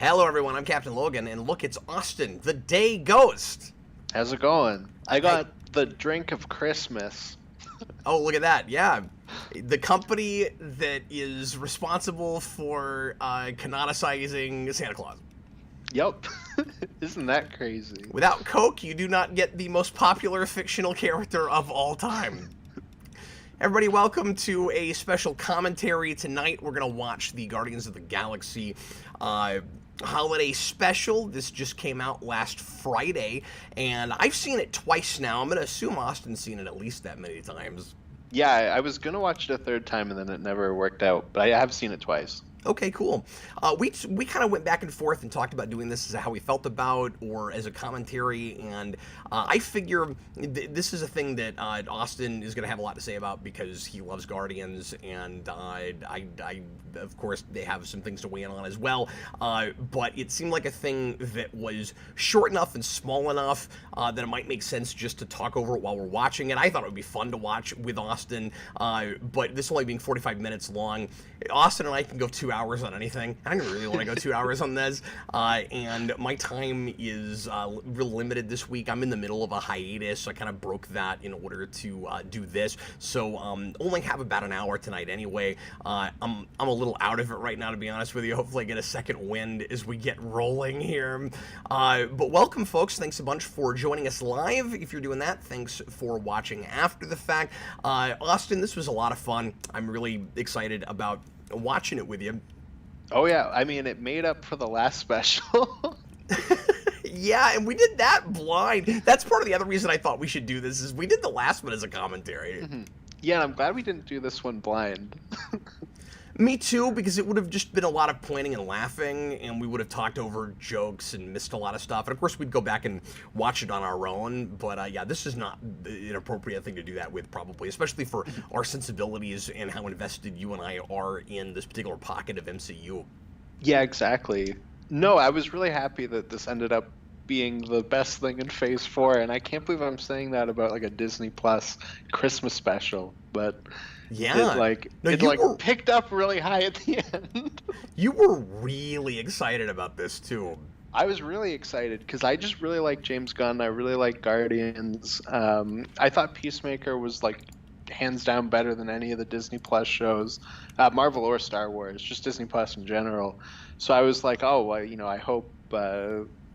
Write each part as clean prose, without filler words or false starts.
Hello, everyone. I'm Captain Logan, and look, it's Austin, the Day Ghost. How's it going? I Hey, got the drink of Christmas. oh, look at that. Yeah. The company that is responsible for canonicizing Santa Claus. Yup. Isn't that crazy? Without Coke, you do not get the most popular fictional character of all time. Everybody, welcome to a special commentary. Tonight, we're going to watch the Guardians of the Galaxy holiday special. This just came out last Friday, and I've seen it twice now. I'm going to assume Austin's seen it at least that many times. Yeah, I was gonna watch it a third time and then it never worked out, but I have seen it twice. Okay, cool. We kind of went back and forth and talked about doing this as how we felt about or as a commentary, and I figure this is a thing that Austin is going to have a lot to say about because he loves Guardians, and I of course they have some things to weigh in on as well. But it seemed like a thing that was short enough and small enough that it might make sense just to talk over it while we're watching it. I thought it would be fun to watch with Austin, but this only being 45 minutes long, Austin and I can go 2 hours on anything. I don't really want to go 2 hours on this, and my time is real limited this week. I'm in the middle of a hiatus, so I kind of broke that in order to do this. So only have about an hour tonight anyway. I'm a little out of it right now, to be honest with you. Hopefully I get a second wind as we get rolling here. But welcome, folks. Thanks a bunch for joining us live. If you're doing that, thanks for watching after the fact. Austin, this was a lot of fun. I'm really excited about watching it with you. Oh yeah, I mean it made up for the last special. Yeah, and we did that blind. That's part of the other reason I thought we should do this is we did the last one as a commentary. Yeah, and I'm glad we didn't do this one blind. Me too, because it would have just been a lot of pointing and laughing, and we would have talked over jokes and missed a lot of stuff. And of course, we'd go back and watch it on our own. But yeah, this is not an appropriate thing to do that with, probably, especially for our sensibilities and how invested you and I are in this particular pocket of MCU. Yeah, exactly. No, I was really happy that this ended up being the best thing in Phase 4, and I can't believe I'm saying that about like a Disney Plus Christmas special, but Yeah. it picked up really high at the end. You were really excited about this too. I was really excited because I just really like James Gunn. I really like Guardians. I thought Peacemaker was like hands down better than any of the Disney Plus shows, Marvel or Star Wars, just Disney Plus in general. So I was like, oh, well, I hope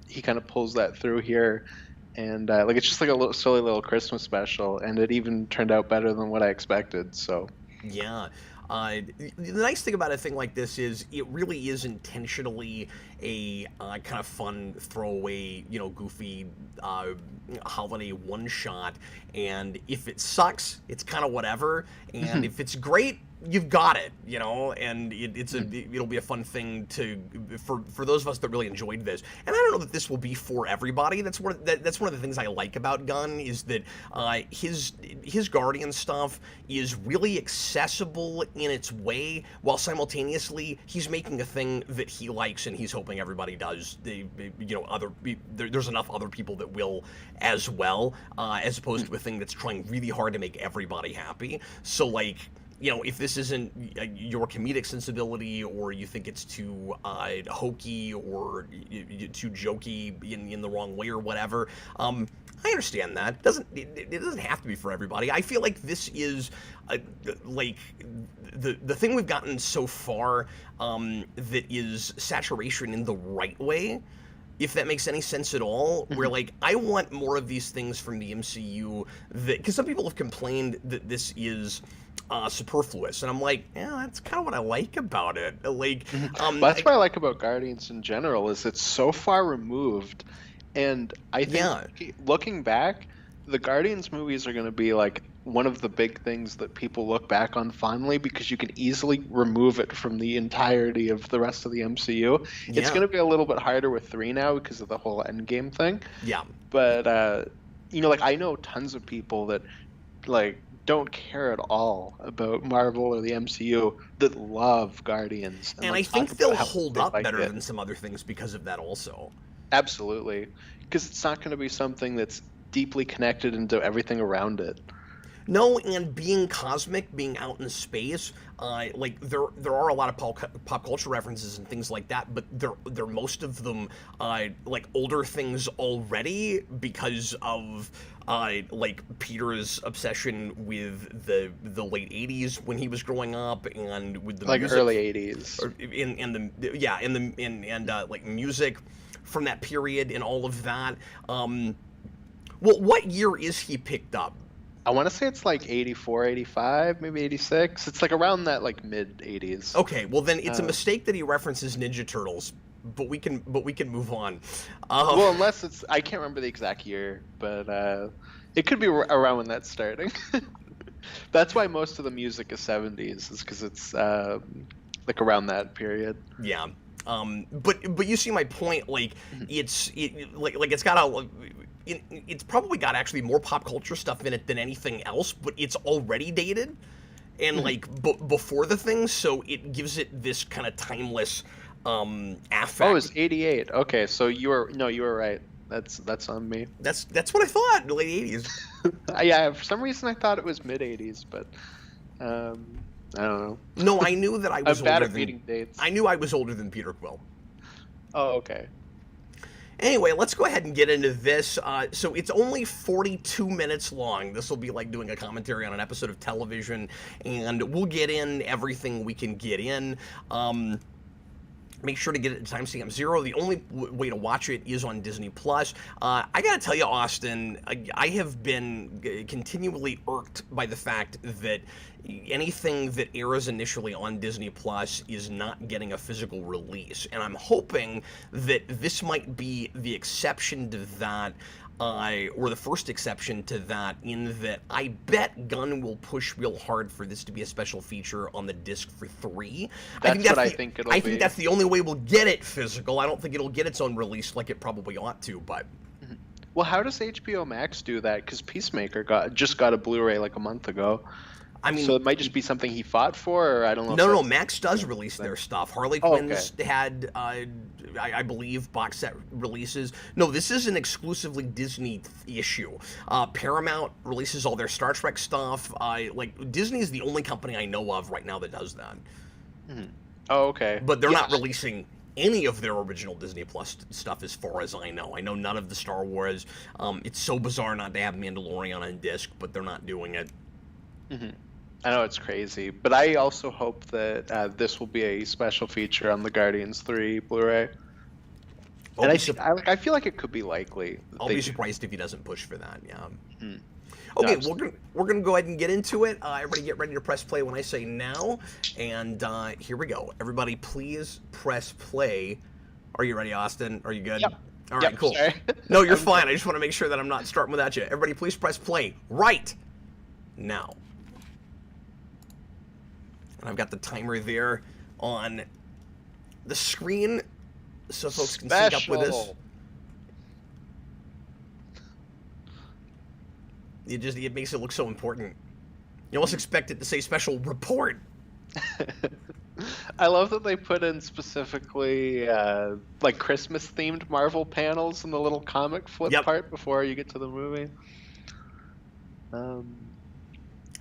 he kind of pulls that through here. And like it's just like a little silly little Christmas special, and it even turned out better than what I expected. So Yeah. The nice thing about a thing like this is it really is intentionally a kind of fun throwaway, goofy holiday one-shot. And if it sucks, it's kind of whatever. And if it's great, you've got it, and it'll be a fun thing for those of us that really enjoyed this. And I don't know that this will be for everybody. That's one of the things I like about Gunn is that his Guardian stuff is really accessible in its way, while simultaneously he's making a thing that he likes and he's hoping everybody does. There's enough other people that will as well, as opposed to a thing that's trying really hard to make everybody happy. So like, if this isn't your comedic sensibility, or you think it's too hokey or too jokey in the wrong way or whatever, I understand that. It doesn't have to be for everybody. I feel like this is like the thing we've gotten so far that is saturation in the right way. If that makes any sense at all, where like I want more of these things from the MCU, because some people have complained that this is superfluous, and I'm like, yeah, that's kind of what I like about it. Like, that's what I like about Guardians in general is it's so far removed, and I think looking back, the Guardians movies are going to be like one of the big things that people look back on fondly because you can easily remove it from the entirety of the rest of the MCU. Yeah. It's going to be a little bit harder with 3 now because of the whole Endgame thing. Yeah. But like I know tons of people that like don't care at all about Marvel or the MCU that love Guardians. And like, I think they'll hold up like better than some other things because of that also. Absolutely. Because it's not going to be something that's deeply connected into everything around it. No, and being cosmic, being out in space, like there are a lot of pop culture references and things like that, but they're most of them like older things already because of like Peter's obsession with the late '80s when he was growing up, and with the Like music, early '80s. or in the yeah in the and like music from that period and all of that. Well, what year is he picked up? I want to say it's like 84, 85, maybe 86. It's like around that like mid '80s. Okay, well then it's a Uh, mistake that he references Ninja Turtles, but we can move on. well, unless it's I can't remember the exact year, but it could be around when that's starting. That's why most of the music is '70s, is because it's like around that period. Yeah. But you see my point. Like like it's got it's probably got actually more pop culture stuff in it than anything else, but it's already dated and like before the thing, so it gives it this kind of timeless affect. Oh, it's '88. Okay, so you were right. That's on me. That's what I thought. The late '80s. Yeah, for some reason I thought it was mid '80s, but I don't know. No, I knew that I was I'm bad older at reading dates. I knew I was older than Peter Quill. Oh, okay. Anyway, let's go ahead and get into this. So it's only 42 minutes long. This will be like doing a commentary on an episode of television, and we'll get in everything we can get in. Make sure to get it at timestamp 0. The only way to watch it is on Disney Plus. I gotta tell you, Austin, I have been continually irked by the fact that anything that airs initially on Disney Plus is not getting a physical release, and I'm hoping that this might be the exception to that. Or the first exception to that, in that I bet Gunn will push real hard for this to be a special feature on the disc for 3. I think it'll be. I think that's the only way we'll get it physical. I don't think it'll get its own release like it probably ought to, but... Well, how does HBO Max do that? Because Peacemaker just got a Blu-ray like a month ago. I mean, so it might just be something he fought for, or I don't know. No, Max does release their stuff. Harley Quinn's okay. had, I believe, box set releases. No, this is an exclusively Disney issue. Paramount releases all their Star Trek stuff. Like Disney is the only company I know of right now that does that. Mm-hmm. Oh, okay. But they're not releasing any of their original Disney Plus stuff, as far as I know. I know none of the Star Wars. It's so bizarre not to have Mandalorian on disc, but they're not doing it. Mm-hmm. I know it's crazy, but I also hope that this will be a special feature on the Guardians 3 Blu-ray. And I feel like it could be likely. I'll be surprised if he doesn't push for that. Yeah. Hmm. Okay, we're gonna go ahead and get into it. Everybody, get ready to press play when I say now, and here we go. Everybody, please press play. Are you ready, Austin? Are you good? Yep. All right, cool. Sorry. No, you're fine. I just want to make sure that I'm not starting without you. Everybody, please press play right now. And I've got the timer there on the screen so folks can sync up with this. It makes it look so important. You almost expect it to say special report. I love that they put in specifically like Christmas themed Marvel panels in the little comic flip part before you get to the movie.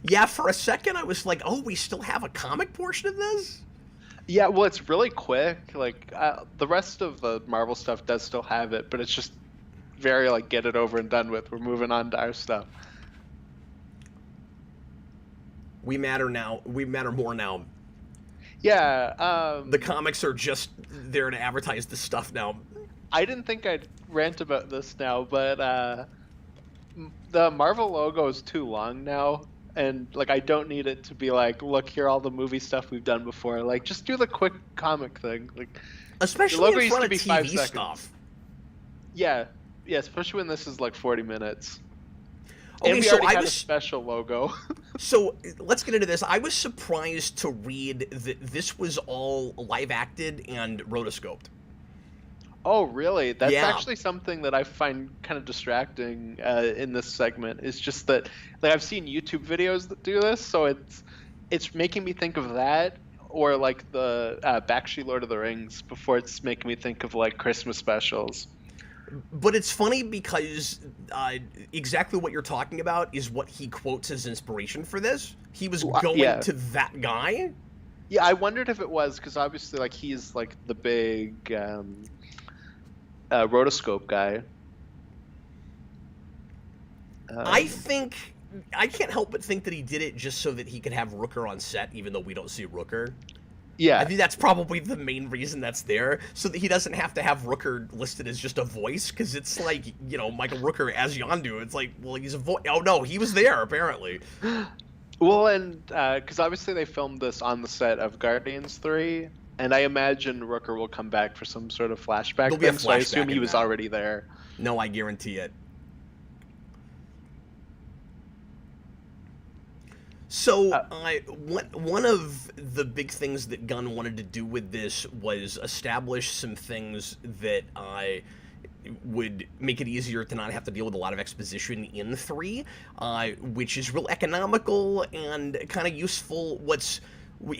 Yeah, for a second I was like, oh, we still have a comic portion of this? Yeah, well, it's really quick. Like, the rest of the Marvel stuff does still have it, but it's just very, like, get it over and done with. We're moving on to our stuff. We matter now. We matter more now. Yeah. The comics are just there to advertise the stuff now. I didn't think I'd rant about this now, but the Marvel logo is too long now. And, like, I don't need it to be like, look, here are all the movie stuff we've done before. Like, just do the quick comic thing. Like, especially in front of TV stuff. Yeah, especially when this is, like, 40 minutes. Okay, and we already had a special logo. So, let's get into this. I was surprised to read that this was all live-acted and rotoscoped. Oh, really? That's actually something that I find kind of distracting in this segment. Is just that, like, I've seen YouTube videos that do this, so it's making me think of that, or like the Bakshi Lord of the Rings, before it's making me think of like Christmas specials. But it's funny because exactly what you're talking about is what he quotes as inspiration for this. He was going Yeah. to that guy. Yeah, I wondered if it was because obviously, like, he's like the big rotoscope guy. I Um, think I can't help but think that he did it just so that he could have Rooker on set, even though we don't see Rooker. I yeah, think that's probably the main reason that's there, so that he doesn't have to have Rooker listed as just a voice, because it's like, Michael Rooker as Yondu. It's like, well, he's a voice. Oh, no, he was there, apparently. well, and because obviously they filmed this on the set of Guardians 3, and I imagine Rooker will come back for some sort of flashback There'll be a thing, so I assume flashback he in was that. already there. No, I guarantee it. So, Uh, one of the big things that Gunn wanted to do with this was establish some things that would make it easier to not have to deal with a lot of exposition in 3, which is real economical and kind of useful.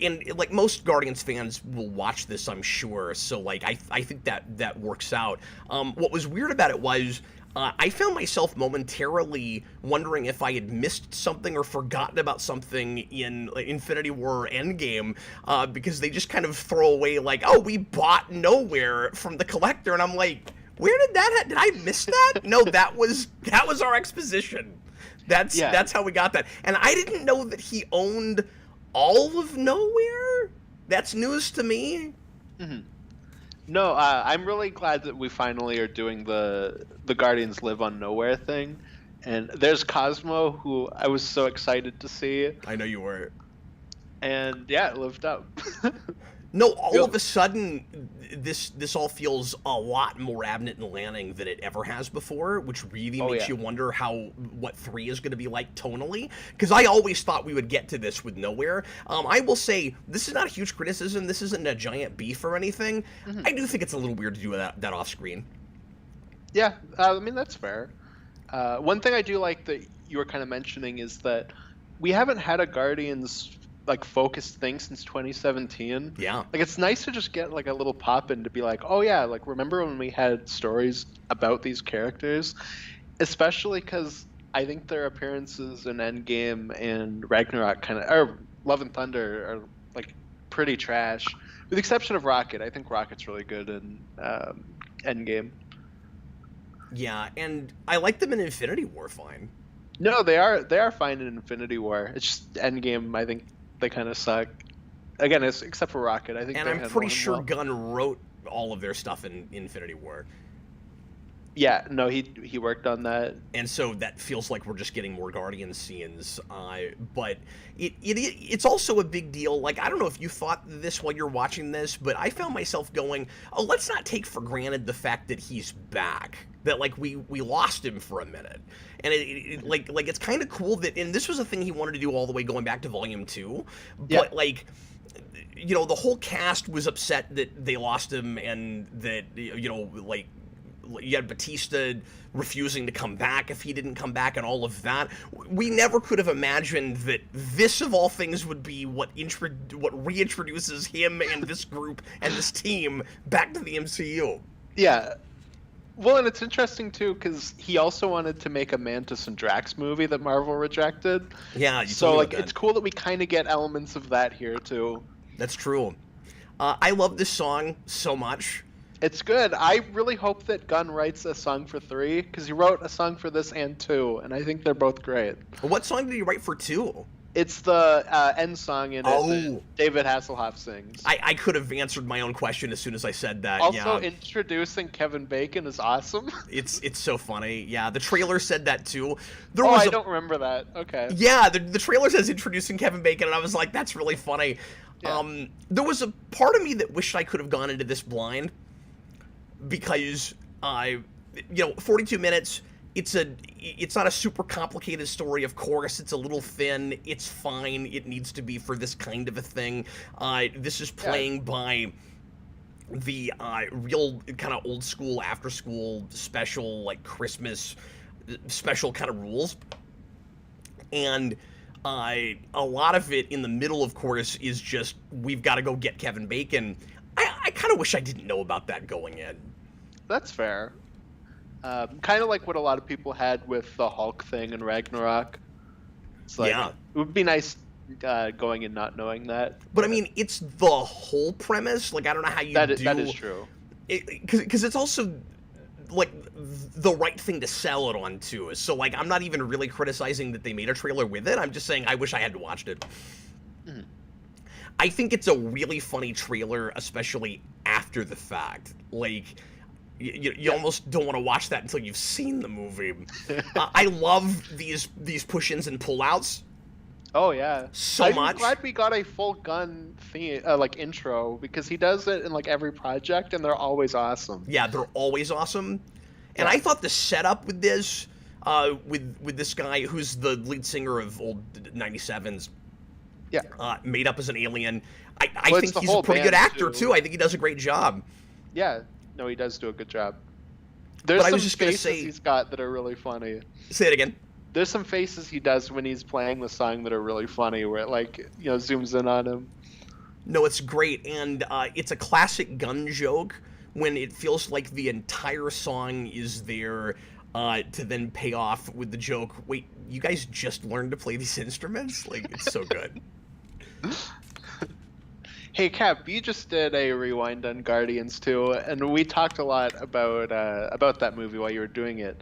And like most Guardians fans will watch this, I'm sure. So like I think that works out. What was weird about it was I found myself momentarily wondering if I had missed something or forgotten about something in Infinity War Endgame, because they just kind of throw away like, oh, we bought Nowhere from the Collector, and I'm like, where did that? Did I miss that? No, that was our exposition. yeah. That's how we got that, and I didn't know that he owned all of Nowhere. That's news to me. Mhm. No, I'm really glad that we finally are doing the Guardians Live on Nowhere thing. And there's Cosmo, who I was so excited to see, I know you were. and yeah, it lived up. No, all Real- of a sudden, this all feels a lot more Abnett and Lanning than it ever has before, which really Oh makes yeah. you wonder what 3 is going to be like tonally. Because I always thought we would get to this with Nowhere. I will say this is not a huge criticism. This isn't a giant beef or anything. Mhm. I do think it's a little weird to do that off screen. Yeah, I mean that's fair. One thing I do like that you were kind of mentioning is that we haven't had a Guardians like focused thing since 2017. Yeah. Like it's nice to just get like a little pop in to be like, oh yeah, like remember when we had stories about these characters, especially because I think their appearances in Endgame and Ragnarok kind of, or Love and Thunder are like pretty trash, with the exception of Rocket. I think Rocket's really good in Endgame. Yeah, and I like them in Infinity War fine. No, they are fine in Infinity War. It's just Endgame. I think they kind of suck. Again, it's, except for Rocket. I think And they I'm handle pretty him sure well. Gunn wrote all of their stuff in Infinity War. Yeah, no, he worked on that. And so that feels like we're just getting more Guardian scenes. But it's also a big deal. Like, I don't know if you thought this while you're watching this, but I found myself going, oh, let's not take for granted the fact that he's back. That, like, we lost him for a minute. And like it's kind of cool that, and this was a thing he wanted to do all the way going back to Volume 2, but, Yeah, like, the whole cast was upset that they lost him, and that, like, you had Batista refusing to come back if he didn't come back, and all of that. We never could have imagined that this, of all things, would be what reintroduces him and this group and this team back to the MCU. yeah. Well, and it's interesting too because he also wanted to make a Mantis and Drax movie that Marvel rejected. Yeah, you So told me like, about it's that. cool that we kind of get elements of that here too. That's true. I love this song so much. It's good. I really hope that Gunn writes a song for 3 because he wrote a song for this and 2, and I think they're both great. What song did he write for 2? It's the end song in it Oh. that David Hasselhoff sings. I could have answered my own question as soon as I said that. Also, Yeah. introducing Kevin Bacon is awesome. It's so funny. Yeah, the trailer said that too. There Oh, was I a don't remember that. Okay. Yeah, the trailer says introducing Kevin Bacon, and I was like, that's really funny. Yeah. There was a part of me that wished I could have gone into this blind, because 42 minutes. It's not a super complicated story. Of course, it's a little thin. It's fine. It needs to be for this kind of a thing. This is playing by the real kind of old school after school special, like Christmas special kind of rules. And a lot of it in the middle, of course, is just, we've got to go get Kevin Bacon. I kind of wish I didn't know about that going in. That's fair. Kind of like what a lot of people had with the Hulk thing and Ragnarok. It's like Yeah. it would be nice going and not knowing that. But I mean, it's the whole premise. Like, I don't know how you that do. that is true. Because it's also like the right thing to sell it on too. So like, I'm not even really criticizing that they made a trailer with it. I'm just saying I wish I had watched it. Mhm. I think it's a really funny trailer, especially after the fact. Like, you almost don't want to watch that until you've seen the movie. I love these push-ins and pull-outs Oh yeah, so much. I'm glad we got a full gun theme, like intro, because he does it in like every project, and they're always awesome. Yeah, they're always awesome. And Yeah. I thought the setup with this, with this guy who's the lead singer of old '97s, Yeah. made up as an alien. I Well, it's think the he's a whole pretty good band, actor too. too. I think he does a great job. Yeah, no, he does do a good job. There's But I some was just gonna faces say, he's got that are really funny. say it again. There's some faces he does when he's playing the song that are really funny, where it like zooms in on him. No, it's great, and it's a classic gun joke when it feels like the entire song is there to then pay off with the joke. Wait, you guys just learned to play these instruments? Like, it's so good. Hey Cap, you just did a rewind on Guardians 2, and we talked a lot about that movie while you were doing it.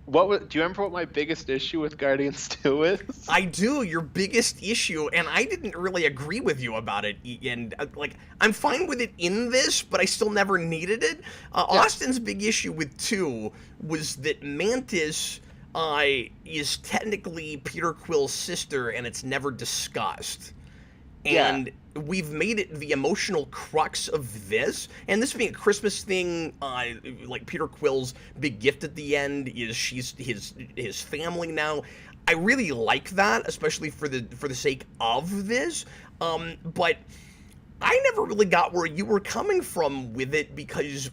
Do you remember what my biggest issue with Guardians 2 is? I do. Your biggest issue, and I didn't really agree with you about it. And like, I'm fine with it in this, but I still never needed it. Yeah. Austin's big issue with 2 was that Mantis is technically Peter Quill's sister, and it's never discussed. And we've made it the emotional crux of this, and this being a Christmas thing, like Peter Quill's big gift at the end is she's his family now. I really like that, especially for the sake of this. But I never really got where you were coming from with it, because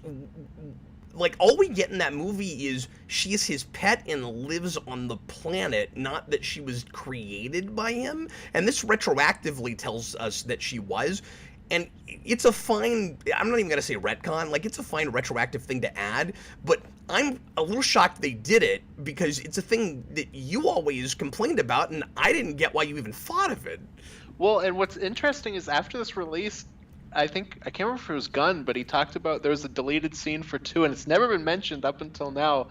like, all we get in that movie is she's his pet and lives on the planet, not that she was created by him. And this retroactively tells us that she was. And it's a fine, I'm not even going to say retcon, like, it's a fine retroactive thing to add, but I'm a little shocked they did it, because it's a thing that you always complained about, and I didn't get why you even thought of it. Well, and what's interesting is after this release, I can't remember if it was Gunn, but he talked about there was a deleted scene for 2, and it's never been mentioned up until now,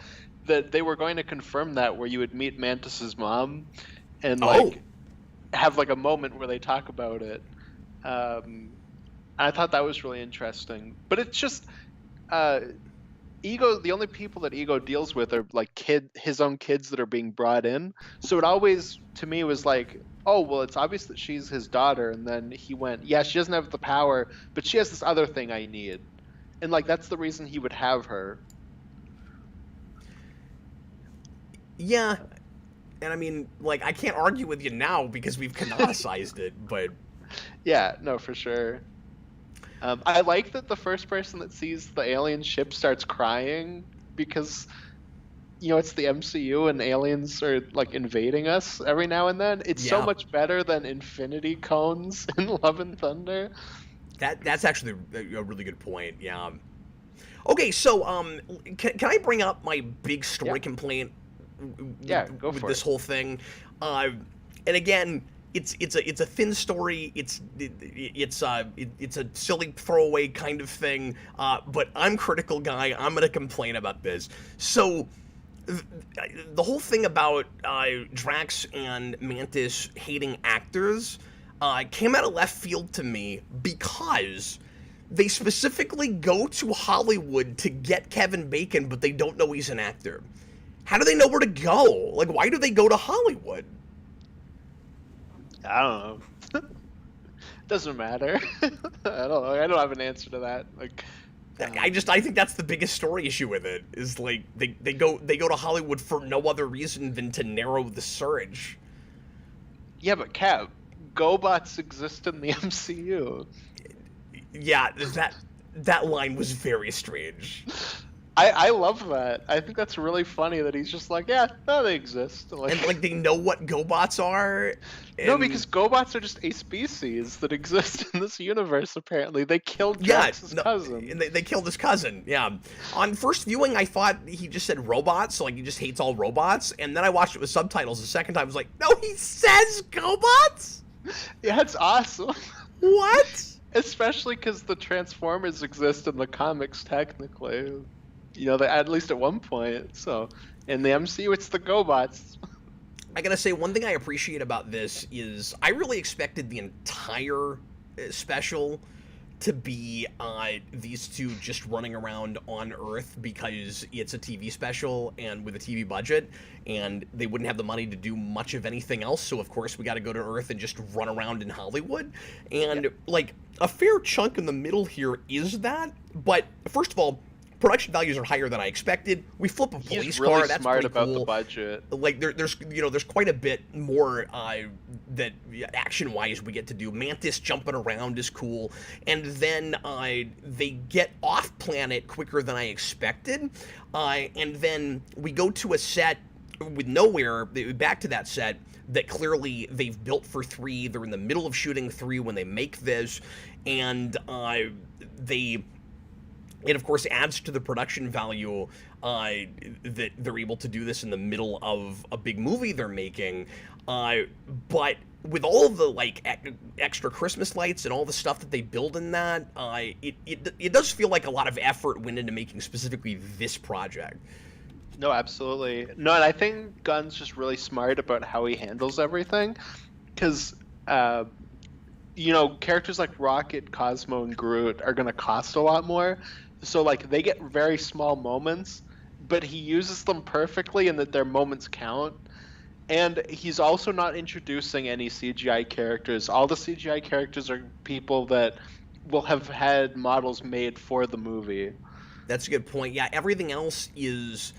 that they were going to confirm that, where you would meet Mantis's mom and like have like a moment where they talk about it. I thought that was really interesting, but it's just Ego. The only people that Ego deals with are like his own kids that are being brought in. So it always, to me, was like, oh, well, it's obvious that she's his daughter. And then he went, yeah, she doesn't have the power, but she has this other thing I need. And like, that's the reason he would have her. Yeah. And I mean, like, I can't argue with you now because we've canonicized it, but Yeah, no, for sure. I like that the first person that sees the alien ship starts crying, because it's the MCU and aliens are like invading us every now and then. It's so Yeah. much better than Infinity Cones in Love and Thunder. that's actually a really good point. Yeah. Okay, so can I bring up my big story Yeah. complaint? Yeah, go with for this it. whole thing, and again, it's a thin story. It's a silly throwaway kind of thing. But I'm critical guy. I'm gonna complain about this. So the whole thing about Drax and Mantis hating actors came out of left field to me, because they specifically go to Hollywood to get Kevin Bacon, but they don't know he's an actor. How do they know where to go? Like, why do they go to Hollywood? I don't know. Doesn't matter. I don't know. I don't have an answer to that. Like, I think that's the biggest story issue with it, is like they go to Hollywood for no other reason than to narrow the search. yeah, but Cap, GoBots exist in the MCU. Yeah, that line was very strange. I love that. I think that's really funny that he's just like, yeah, no, they exist. Like, And like they know what GoBots are, no, and because GoBots are just a species that exist in this universe. Apparently, they killed yeah, Drax's no, cousin. and they killed his cousin. Yeah, on first viewing, I thought he just said robots, so like he just hates all robots. And then I watched it with subtitles the second time. I was like, no, he says GoBots. Yeah, it's awesome. What? Especially because the Transformers exist in the comics, technically. You know, they, at least at one point. So in the MCU, it's the GoBots. I gotta say, one thing I appreciate about this is I really expected the entire special to be these two just running around on Earth because it's a TV special and with a TV budget, and they wouldn't have the money to do much of anything else. So of course we got to go to Earth and just run around in Hollywood, and like a fair chunk in the middle here is that. But first of all, production values are higher than I expected. We flip a police He's really car. That's smart pretty about cool. the budget. Like there's there's quite a bit more that action wise we get to do. Mantis jumping around is cool, and then they get off planet quicker than I expected, and then we go to a set with nowhere. Back to that set that clearly they've built for 3. They're in the middle of shooting 3 when they make this, and they. It, of course, adds to the production value that they're able to do this in the middle of a big movie they're making. But with all the like extra Christmas lights and all the stuff that they build in that, it does feel like a lot of effort went into making specifically this project. No, absolutely. No, and I think Gunn's just really smart about how he handles everything. Because, you know, characters like Rocket, Cosmo, and Groot are going to cost a lot more. So, like, they get very small moments, but he uses them perfectly and that their moments count. And he's also not introducing any CGI characters. All the CGI characters are people that will have had models made for the movie. That's a good point. Yeah, everything else is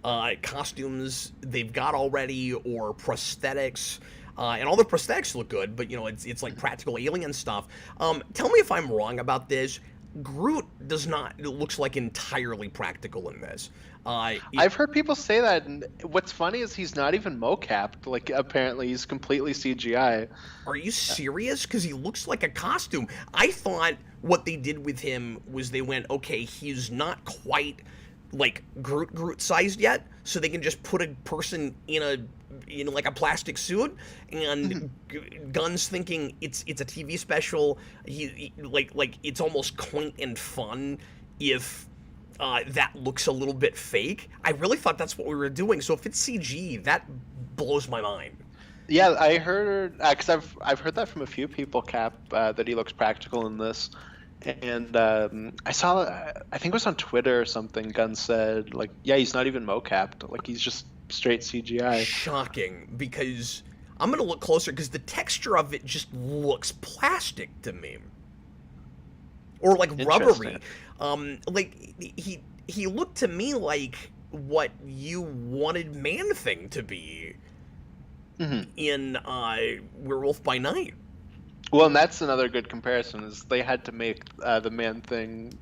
costumes they've got already or prosthetics. And all the prosthetics look good, but you know it's like practical alien stuff. Tell me if I'm wrong about this. Groot does not. It looks like entirely practical in this. I've heard people say that, and what's funny is he's not even mocapped. Like, apparently, he's completely CGI. Are you serious? Because he looks like a costume. I thought what they did with him was they went, okay, he's not quite like Groot sized yet, so they can just put a person in like a plastic suit. And Gunn's thinking it's a TV special. He like it's almost quaint and fun if that looks a little bit fake. I really thought that's what we were doing. So if it's CG, that blows my mind. Yeah, I heard because I've heard that from a few people, Cap, that he looks practical in this. And I saw, I think it was on Twitter or something, Gunn said, like, yeah, he's not even mocapped. Like, he's just straight CGI. Shocking, because I'm going to look closer, because the texture of it just looks plastic to me. Or, like, rubbery. Like, he looked to me like what you wanted Man-Thing to be in Werewolf by Night. Well, and that's another good comparison, is they had to make the Man-Thing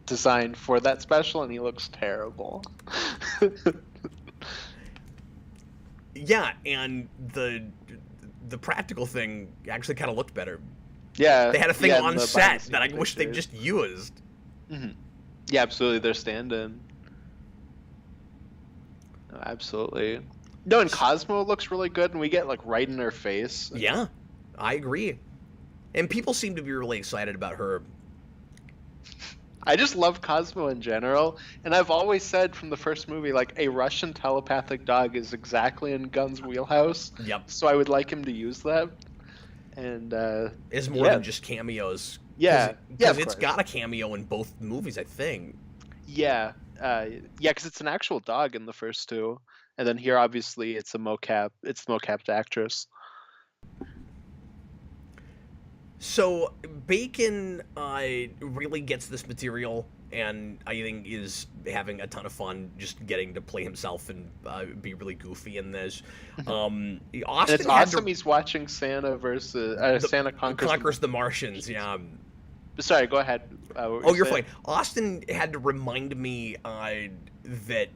design for that special, and he looks terrible. Yeah, and the practical thing actually kind of looked better. Yeah. They had a thing yeah, on set that I wish they'd just used. Yeah, absolutely. They're stand-in. No, absolutely. No, and Cosmo looks really good, and we get, like, right in her face. Yeah, I agree. And people seem to be really excited about her. I just love Cosmo in general, and I've always said from the first movie, like, a Russian telepathic dog is exactly in Gunn's wheelhouse. Yep. So I would like him to use that. And It's more than just cameos. Yeah, because it's got a cameo in both movies, I think. Yeah, because it's an actual dog in the first two, and then here obviously it's a mocap. It's the mocapped actress. So Bacon really gets this material, and I think is having a ton of fun just getting to play himself and be really goofy in this. Austin, and it's awesome. He's watching Santa versus Santa Conquers the Martians. Yeah. Sorry, go ahead. What were you Oh, you're saying? fine. Austin had to remind me that.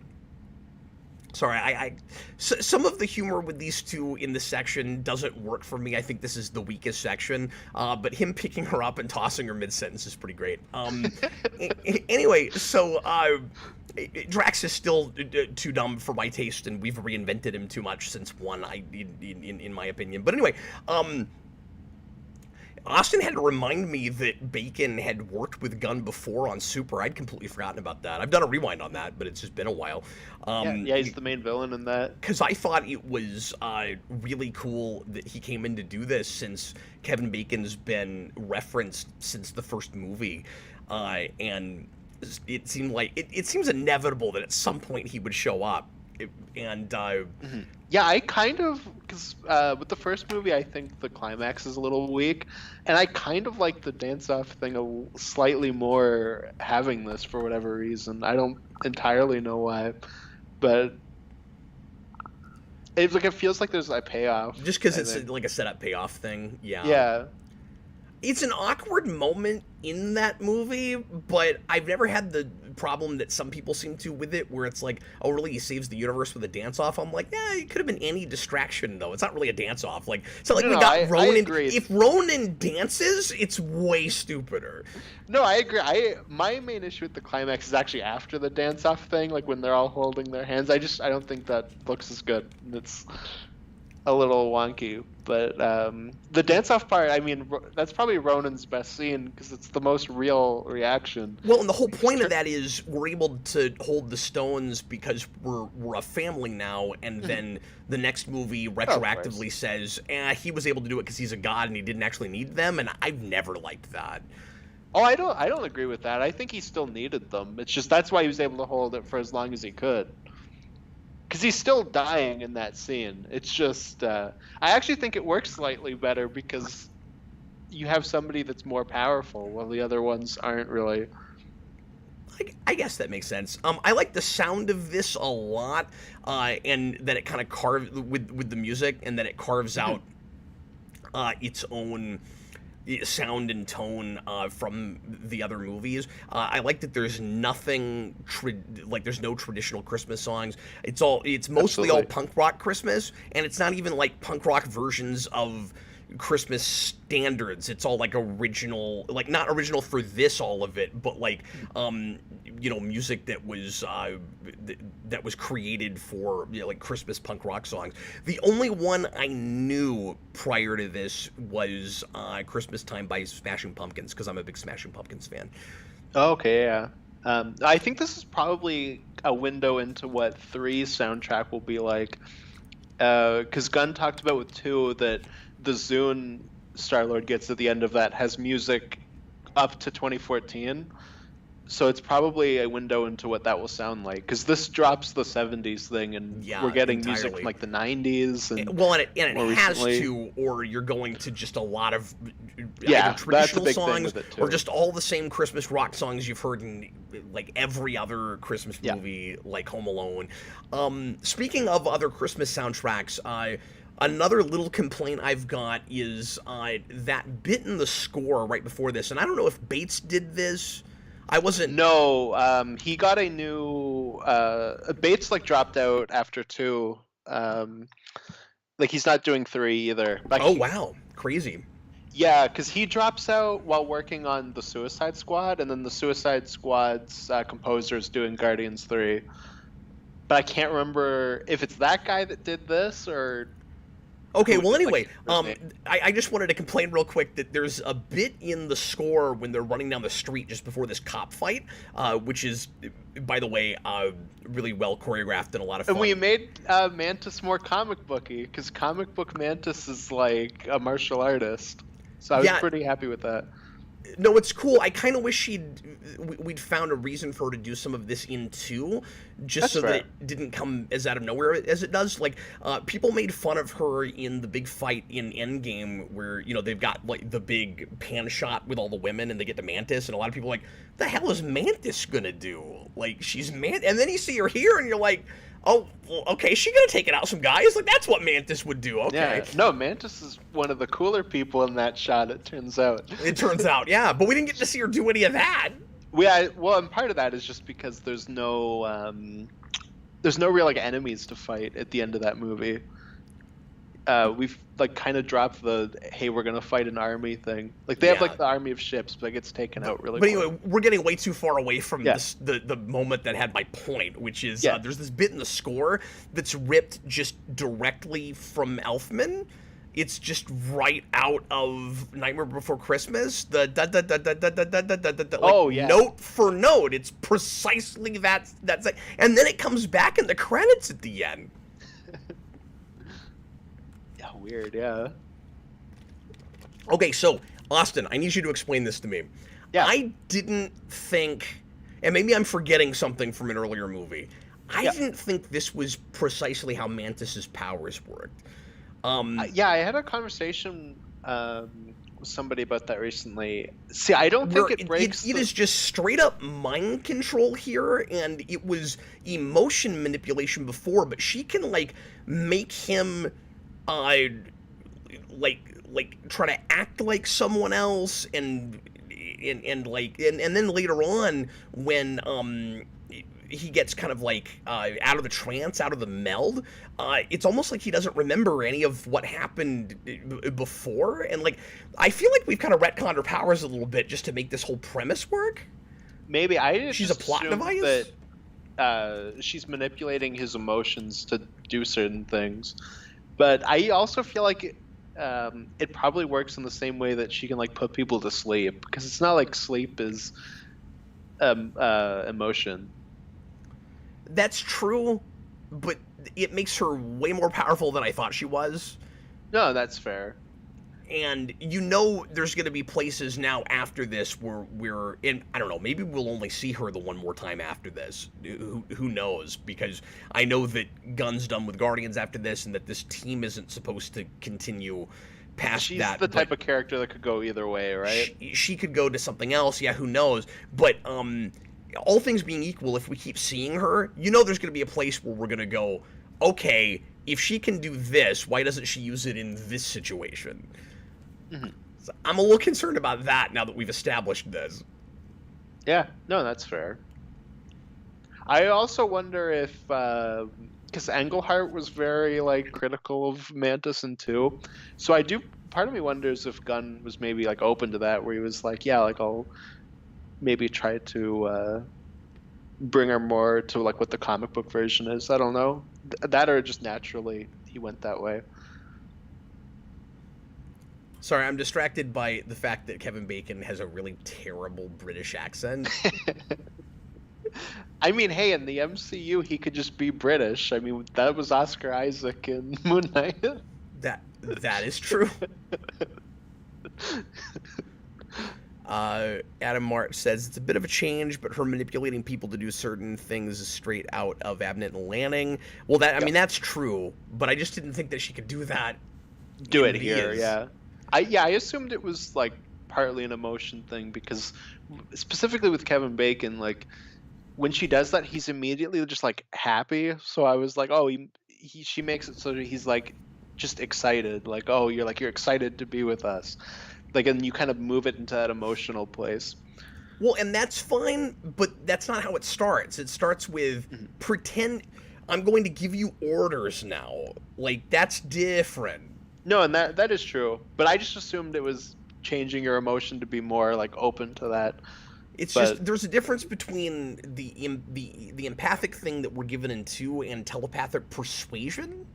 Sorry, some of the humor with these two in this section doesn't work for me. I think this is the weakest section. But him picking her up and tossing her mid-sentence is pretty great. Anyway, so Drax is still too dumb for my taste, and we've reinvented him too much since one. In my opinion. But anyway, Austin had to remind me that Bacon had worked with Gunn before on Super. I'd completely forgotten about that. I've done a rewind on that, but it's just been a while. Yeah, he's the main villain in that. Because I thought it was really cool that he came in to do this, since Kevin Bacon's been referenced since the first movie, and it seemed like it seems inevitable that at some point he would show up. Yeah, I kind of, because with the first movie, I think the climax is a little weak, and I kind of like the dance-off thing slightly more having this for whatever reason. I don't entirely know why, but it feels like there's a payoff. Just because it's like a setup payoff thing, yeah. Yeah. It's an awkward moment in that movie, but I've never had the problem that some people seem to with it, where it's like, oh, really, he saves the universe with a dance-off? I'm like, yeah, it could have been any distraction, though. It's not really a dance-off. Like, it's not like we got Ronan. I agree. If Ronan dances, it's way stupider. No, I agree. My main issue with the climax is actually after the dance-off thing, like when they're all holding their hands. I don't think that looks as good. It's a little wonky, but the dance-off part, I mean, that's probably Ronan's best scene because it's the most real reaction. Well, and the whole point of that is we're able to hold the stones because we're a family now, and then the next movie retroactively says, he was able to do it because he's a god and he didn't actually need them, and I've never liked that. Oh, I don't agree with that. I think he still needed them. It's just that's why he was able to hold it for as long as he could. Because he's still dying in that scene. It's just, I actually think it works slightly better because you have somebody that's more powerful while the other ones aren't really. I guess that makes sense. I like the sound of this a lot, and that it kind of carves with the music, and that it carves out its own sound and tone from the other movies. I like that there's nothing there's no traditional Christmas songs. It's mostly all punk rock Christmas, and it's not even like punk rock versions of Christmas standards. It's all like original, like not original for this, all of it, but like music that was created for like Christmas punk rock songs. The only one I knew prior to this was Christmas Time by Smashing Pumpkins, because I'm a big Smashing Pumpkins fan. Okay, yeah. I think this is probably a window into what 3's soundtrack will be like, because Gunn talked about with 2 that the Zune Star-Lord gets at the end of that has music up to 2014. So it's probably a window into what that will sound like, because this drops the 70s thing, and we're getting music from like the 90s. And it has to, or you're going to just a lot of either traditional songs, or just all the same Christmas rock songs you've heard in like every other Christmas movie, like Home Alone. Speaking of other Christmas soundtracks, another little complaint I've got is that bit in the score right before this, and I don't know if Bates did this. I wasn't. No, he got a new. Bates dropped out after 2. He's not doing 3 either. Wow, crazy. Yeah, because he drops out while working on the Suicide Squad, and then the Suicide Squad's composer is doing Guardians 3. But I can't remember if it's that guy that did this or. Okay, well, anyway, I just wanted to complain real quick that there's a bit in the score when they're running down the street just before this cop fight, which is, by the way, really well choreographed and a lot of fun. And we made Mantis more comic booky, because comic book Mantis is like a martial artist. So I was pretty happy with that. No, it's cool. I kind of wish we'd found a reason for her to do some of this in 2, just that it didn't come as out of nowhere as it does. Like, people made fun of her in the big fight in Endgame, where they've got like the big pan shot with all the women, and they get to Mantis, and a lot of people are like, the hell is Mantis gonna do? Like, she's and then you see her here, and you're like, Oh, well, okay, she gonna take it out some guys? Like, that's what Mantis would do, okay. Yeah, no, Mantis is one of the cooler people in that shot, it turns out. It turns out, yeah, but we didn't get to see her do any of that. Well, and part of that is just because there's no real like enemies to fight at the end of that movie. We've like kind of dropped the hey, we're gonna fight an army thing. Like they have like the army of ships, but it gets taken out really quick. But anyway, we're getting way too far away from this, the moment that had my point, which is there's this bit in the score that's ripped just directly from Elfman. It's just right out of Nightmare Before Christmas. The da da da da da da da da da da. Like, note for note, it's precisely that's like, and then it comes back in the credits at the end. Yeah, weird. Yeah. Okay, so Austin, I need you to explain this to me. Yeah. I didn't think, and maybe I'm forgetting something from an earlier movie. I didn't think this was precisely how Mantis's powers worked. Yeah, I had a conversation with somebody about that recently. See, I don't think it breaks. It is just straight up mind control here, and it was emotion manipulation before, but she can like make him, like try to act like someone else, and then later on when he gets kind of like out of the trance, out of the meld, it's almost like he doesn't remember any of what happened before, and like I feel like we've kind of retconned her powers a little bit just to make this whole premise work. Maybe she's a plot device. That she's manipulating his emotions to do certain things, but I also feel like it probably works in the same way that she can like put people to sleep, because it's not like sleep is emotion. That's true, but it makes her way more powerful than I thought she was. No, that's fair. And you know there's going to be places now after this where we're in, I don't know, maybe we'll only see her the one more time after this. Who knows? Because I know that Gunn's done with Guardians after this, and that this team isn't supposed to continue past that. She's the type of character that could go either way, right? She could go to something else, yeah, who knows? But, all things being equal, if we keep seeing her, you know there's going to be a place where we're going to go, okay, if she can do this, why doesn't she use it in this situation? Mm-hmm. So I'm a little concerned about that now that we've established this. Yeah, no, that's fair. I also wonder if, because Englehart was very like critical of Mantis in 2, so part of me wonders if Gunn was maybe like open to that, where he was like, yeah, like I'll maybe try to bring her more to like what the comic book version is. I don't know. That or just naturally he went that way. Sorry, I'm distracted by the fact that Kevin Bacon has a really terrible British accent. I mean, hey, in the MCU, he could just be British. I mean, that was Oscar Isaac in Moon Knight. That is true. Adam Mart says it's a bit of a change, but her manipulating people to do certain things is straight out of Abnett and Lanning. Well, I mean, that's true, but I just didn't think that she could do that. Do it here, yeah. I assumed it was like partly an emotion thing, because specifically with Kevin Bacon, like when she does that, he's immediately just like happy. So I was like, oh, she makes it so that he's like just excited, like, oh, you're excited to be with us. Like, and you kind of move it into that emotional place. Well, and that's fine, but that's not how it starts. It starts with pretend I'm going to give you orders now. Like, that's different. No, and that is true. But I just assumed it was changing your emotion to be more like open to that. Just there's a difference between the empathic thing that we're given in 2 and telepathic persuasion.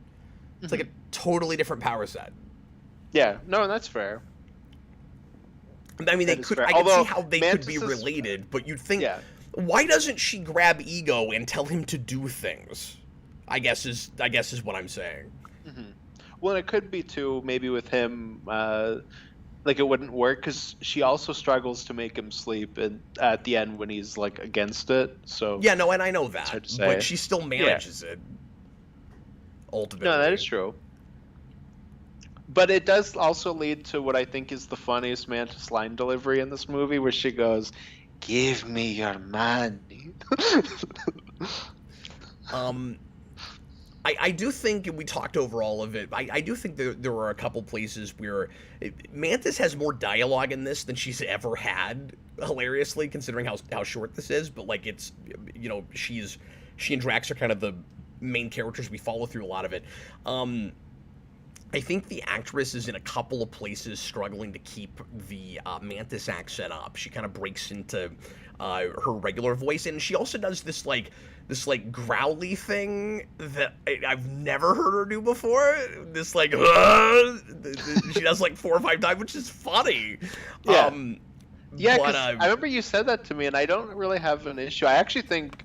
It's like a totally different power set. Yeah, no, that's fair. I mean, I can see how they could be related, but you'd think, why doesn't she grab Ego and tell him to do things? I guess is what I'm saying. Mm-hmm. Well, it could be too, maybe with him, like it wouldn't work because she also struggles to make him sleep at the end when he's like against it. So yeah, no, and I know that, but she still manages it. Ultimately, no, that is true. But it does also lead to what I think is the funniest Mantis line delivery in this movie, where she goes, "Give me your money." I do think we talked over all of it. I do think there are a couple places where Mantis has more dialogue in this than she's ever had. Hilariously, considering how short this is, but like it's, you know, she and Drax are kind of the main characters. We follow through a lot of it. I think the actress is in a couple of places struggling to keep the Mantis accent up. She kind of breaks into her regular voice, and she also does this growly thing that I've never heard her do before. This like she does like 4 or 5 times, which is funny. Yeah. Yeah, because I remember you said that to me, and I don't really have an issue. I actually think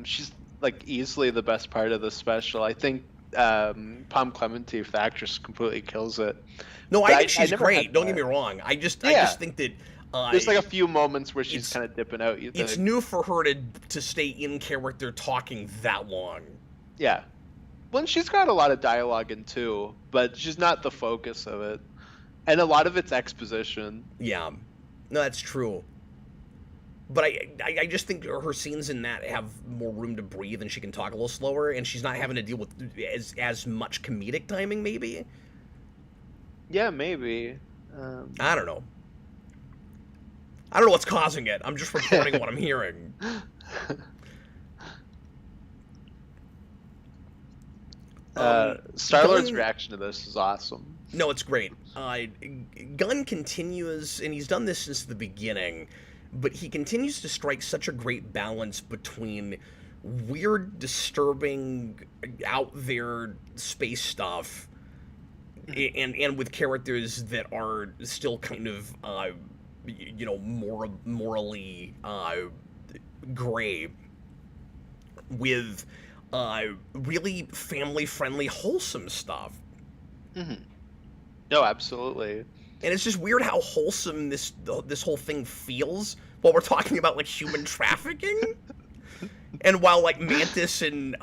she's like easily the best part of the special. I think Palm Clemente, the actress, completely kills it. No, I think she's great. Don't get me wrong. I just think that there's like a few moments where she's kind of dipping out. It's new for her to stay in character talking that long. Yeah, well, she's got a lot of dialogue in too, but she's not the focus of it, and a lot of it's exposition. Yeah, no, that's true. But I just think her scenes in that have more room to breathe, and she can talk a little slower, and she's not having to deal with as much comedic timing, maybe. Yeah, maybe. I don't know. I don't know what's causing it. I'm just reporting what I'm hearing. Star-Lord's reaction to this is awesome. No, it's great. Gunn continues, and he's done this since the beginning, but he continues to strike such a great balance between weird, disturbing, out there space stuff, and with characters that are still kind of, you know, morally gray, with really family-friendly, wholesome stuff. Mm-hmm. No, absolutely. And it's just weird how wholesome this whole thing feels while we're talking about like human trafficking, and while like Mantis and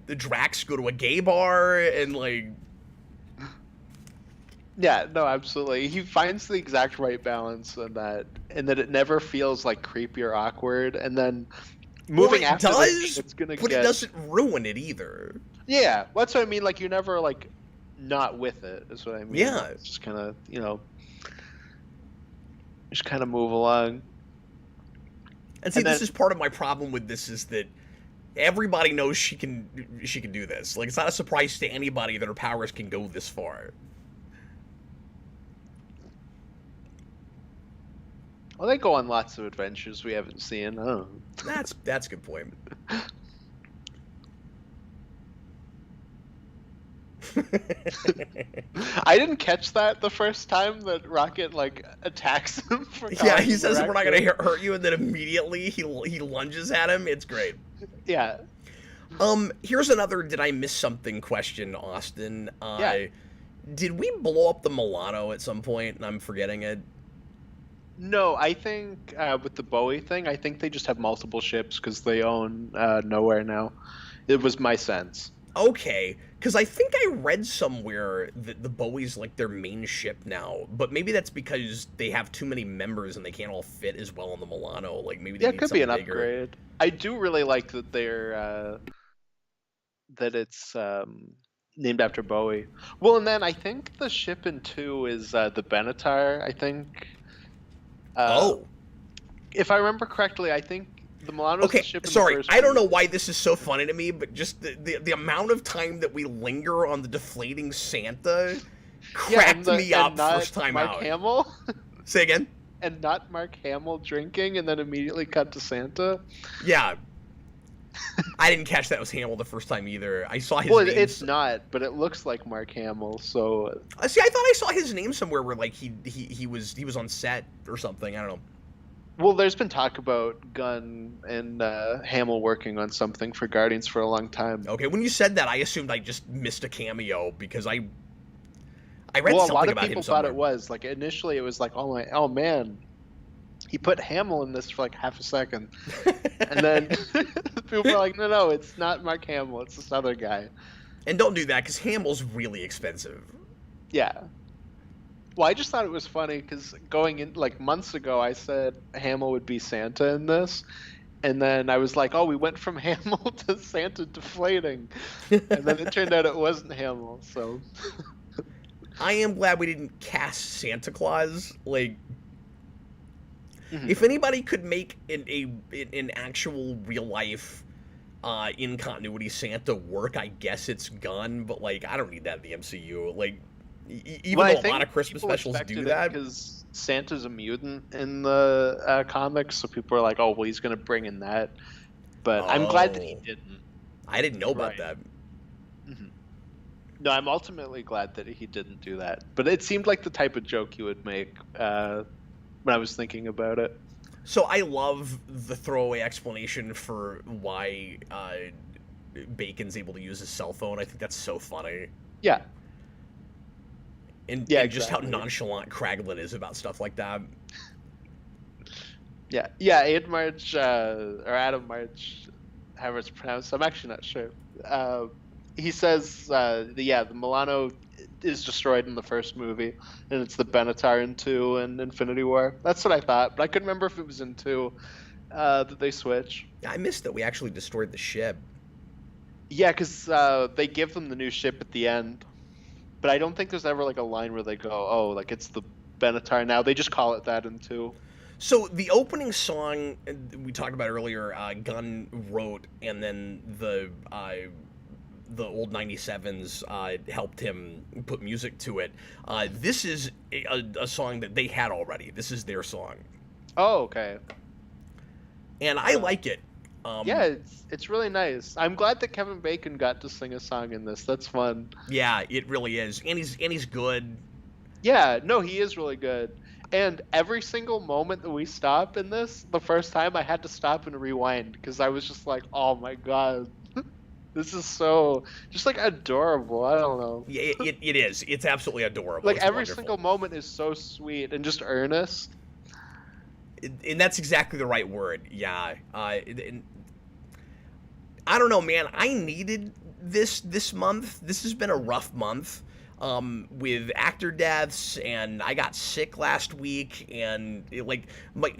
the Drax go to a gay bar and like. Yeah, no, absolutely. He finds the exact right balance in that, and that it never feels like creepy or awkward, and then moving after this, it's gonna but it doesn't ruin it either. Yeah, that's what I mean. Like you're never like not with it. Is what I mean. Yeah, it's just kind of, you know, just kind of move along. And see, this is part of my problem with this, is that everybody knows she can do this. Like, it's not a surprise to anybody that her powers can go this far. Well, they go on lots of adventures we haven't seen. Oh. That's a good point. I didn't catch that the first time that Rocket like attacks him. Yeah, he says we're not gonna hurt you, and then immediately he lunges at him. It's great. Yeah. Here's another "did I miss something?" question, Austin. Yeah. Did we blow up the Milano at some point, and I'm forgetting it? No, I think with the Bowie thing, I think they just have multiple ships because they own Nowhere now. It was my sense. Okay, because I think I read somewhere that the Bowie's like their main ship now, but maybe that's because they have too many members and they can't all fit as well on the Milano. Like maybe they need it could be an bigger. Upgrade. I do really like that they're that it's named after Bowie. Well, and then I think the ship in 2 is the Benatar. I think. If I remember correctly, I think the Milano's the ship in sorry, the first I don't know movie. why this is so funny to me, but just the amount of time that we linger on the deflating Santa cracked me up first time Mark out. Hamill? Say again? And not Mark Hamill drinking and then immediately cut to Santa? Yeah. I didn't catch that was Hamill the first time either. I saw his Well, name. it's not, but it looks like Mark Hamill, so... See, I thought I saw his name somewhere where like he was on set or something. I don't know. Well, there's been talk about Gunn and Hamill working on something for Guardians for a long time. Okay, when you said that, I assumed I just missed a cameo because I read well, something about him a lot of people thought somewhere. it was. Like, initially it was like, oh man, he put Hamill in this for like half a second. And then people were like, no, it's not Mark Hamill, it's this other guy. And don't do that, because Hamill's really expensive. Yeah. Well, I just thought it was funny because going in like months ago, I said Hamill would be Santa in this, And then I was like, oh, we went from Hamill to Santa deflating. And then it turned out it wasn't Hamill, so. I am glad we didn't cast Santa Claus. Like, Mhm. if anybody could make an actual real life in continuity Santa work, I guess it's Gunn. But like, I don't need that in the MCU. Like, even Well, I though a think lot of Christmas people specials expected do it that. because Santa's a mutant in the comics, so people are like, oh, well, he's going to bring in that. But I'm glad that he Oh, didn't. I didn't know about Right. that. Mhm. No, I'm ultimately glad that he didn't do that. But it seemed like the type of joke he would make when I was thinking about it. So I love the throwaway explanation for why Bacon's able to use his cell phone. I think that's so funny. Yeah. And, Yeah, and just how exactly. nonchalant Kraglin is about stuff like that. Yeah. Yeah, Aid March, or Adam March, however it's pronounced. I'm actually not sure. He says, the Milano is destroyed in the first movie, and it's the Benatar in 2 and Infinity War. That's what I thought, but I couldn't remember if it was in 2 that they switch. I missed that we actually destroyed the ship. Yeah, because they give them the new ship at the end, but I don't think there's ever like a line where they go, oh, like it's the Benatar now. They just call it that in 2. So the opening song we talked about earlier, Gunn wrote, and then the old 97s helped him put music to it. This is a song that they had already. This is their song, Oh, okay. and I like it. Yeah, it's really nice. I'm glad that Kevin Bacon got to sing a song in this. That's fun. Yeah, it really is, and he's good. Yeah, no, he is really good. And every single moment that we stop in this, the first time I had to stop and rewind because I was just like, oh my god, this is so just like adorable. I don't know. Yeah, it is. It's absolutely adorable. Like It's every wonderful. single moment is so sweet and just earnest. And that's exactly the right word. Yeah. And I don't know, man. I needed this month. This has been a rough month. With actor deaths, and I got sick last week, and like my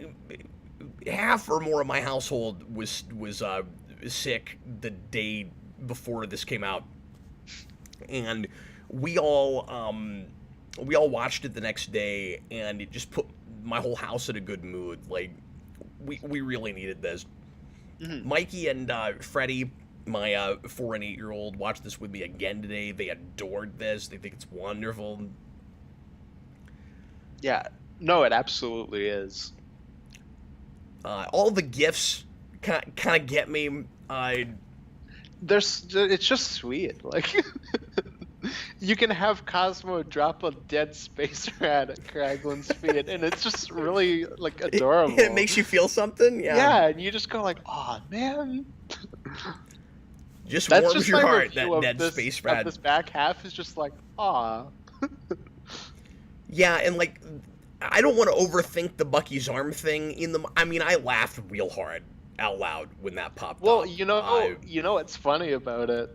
half or more of my household was sick the day before this came out, and we all watched it the next day, and it just put my whole house in a good mood. Like we really needed this. Mhm. Mikey and Freddie, my 4 and 8-year-old, watched this with me again today. They adored this. They think it's wonderful. Yeah, no, it absolutely is. All the gifts kind of get me. It's just sweet. Like you can have Cosmo drop a dead space rat at Kraglin's feet, and it's just really like adorable. It makes you feel something. Yeah. Yeah, and you just go like, "Oh man." Just That's warms just your my heart. review That of dead this, space of rat. this back half is just like, "Aw." Yeah, and like, I don't want to overthink the Bucky's arm thing. I mean, I laughed real hard out loud when that popped Well, up. you know what's funny about it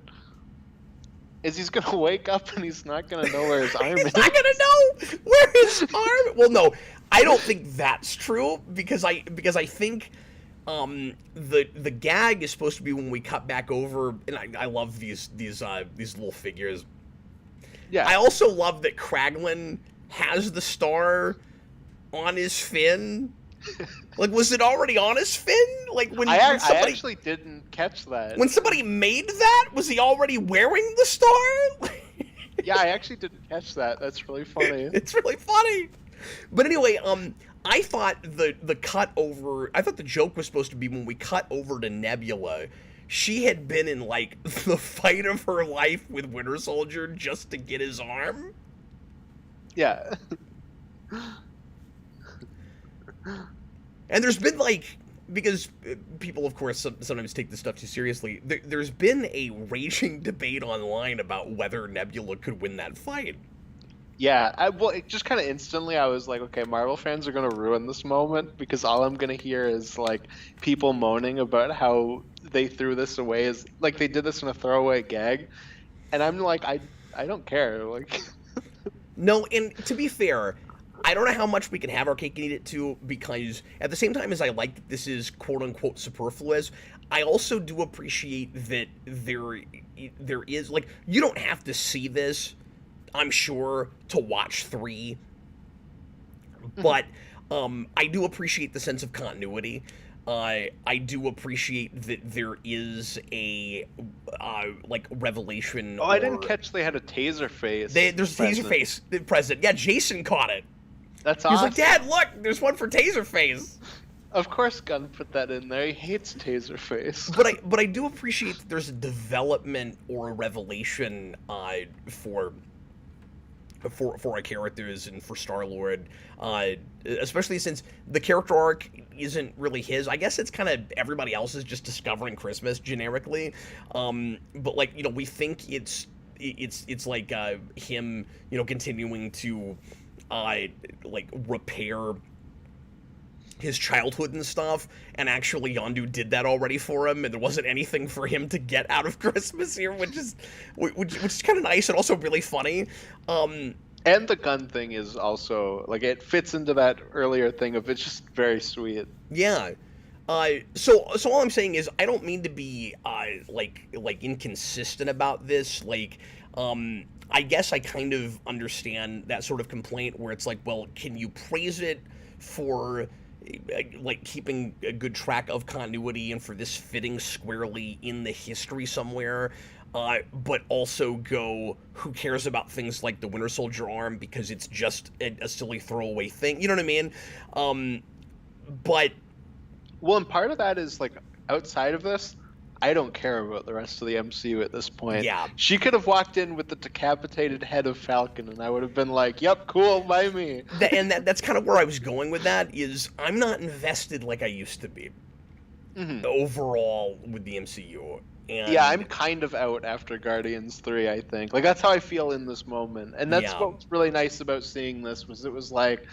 is he's gonna wake up and he's not gonna know where his arm He's is. not gonna know where his arm. Well, no, I don't think that's true because I think the gag is supposed to be when we cut back over, and I love these little figures. Yeah, I also love that Kraglin has the star on his fin. Like, was it already on his fin? Like when I somebody actually didn't catch that. when somebody made that, was he already wearing the star? Yeah, I actually didn't catch that. That's really funny. It's really funny. But anyway, I thought the cut over. I thought the joke was supposed to be when we cut over to Nebula. She had been in like the fight of her life with Winter Soldier just to get his arm. Yeah. And there's been like, because people of course sometimes take this stuff too seriously. There's been a raging debate online about whether Nebula could win that fight. Yeah, well, it just kind of instantly I was like, okay, Marvel fans are gonna ruin this moment because all I'm gonna hear is like people moaning about how they threw this away as like they did this in a throwaway gag, and I'm like, I don't care. Like, No, and to be fair, I don't know how much we can have our cake and eat it too, because at the same time as I like that this is quote unquote superfluous, I also do appreciate that there is, like, you don't have to see this, I'm sure, to watch 3, but I do appreciate the sense of continuity. I do appreciate that there is a like revelation. Oh, I didn't catch they had a taser face. There's a taser face present. Yeah, Jason caught it. That's awesome. He was awesome. like, Dad, look, there's one for Taserface. Of course, Gunn put that in there. He hates Taserface. But I do appreciate that there's a development or a revelation for our characters and for Star-Lord, especially since the character arc isn't really his. I guess it's kind of everybody else's, just discovering Christmas generically. But like, you know, we think it's like him, you know, continuing to like repair his childhood and stuff, and actually Yondu did that already for him, and there wasn't anything for him to get out of Christmas here, which is kind of nice and also really funny. And the gun thing is also, like, it fits into that earlier thing of it's just very sweet. Yeah. So all I'm saying is I don't mean to be like inconsistent about this. Like, I guess I kind of understand that sort of complaint where it's like, well, can you praise it for like keeping a good track of continuity and for this fitting squarely in the history somewhere, but also go, who cares about things like the Winter Soldier arm because it's just a silly throwaway thing, you know what I mean? But well, and part of that is, like, outside of this, I don't care about the rest of the MCU at this point. Yeah. She could have walked in with the decapitated head of Falcon, and I would have been like, yep, cool, by me. That's kind of where I was going with that, is I'm not invested like I used to be overall with the MCU. And yeah, I'm kind of out after Guardians 3, I think. Like, that's how I feel in this moment. And that's what was really nice about seeing this, was it was like,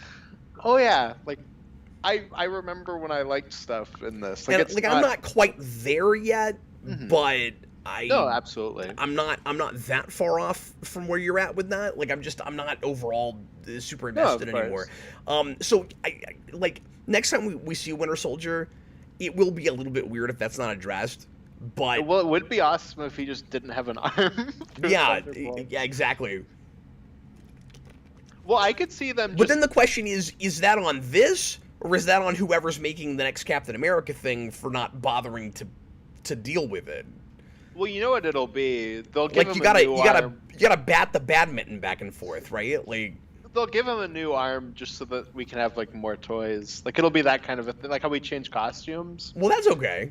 oh yeah, like, I remember when I liked stuff in this. Like, and, I'm not quite there yet, but no, absolutely. I'm not that far off from where you're at with that. Like, I'm not overall super invested anymore. So I like, next time we see Winter Soldier, it will be a little bit weird if that's not addressed. But well, it would be awesome if he just didn't have an arm. yeah, exactly. Well, I could see them. But then the question is that on this? Or is that on whoever's making the next Captain America thing for not bothering to deal with it? Well, you know what it'll be. They'll give him you gotta arm. you gotta bat the badminton back and forth, right? Like, they'll give him a new arm just so that we can have, like, more toys. Like, it'll be that kind of a thing, like how we change costumes. Well, that's okay.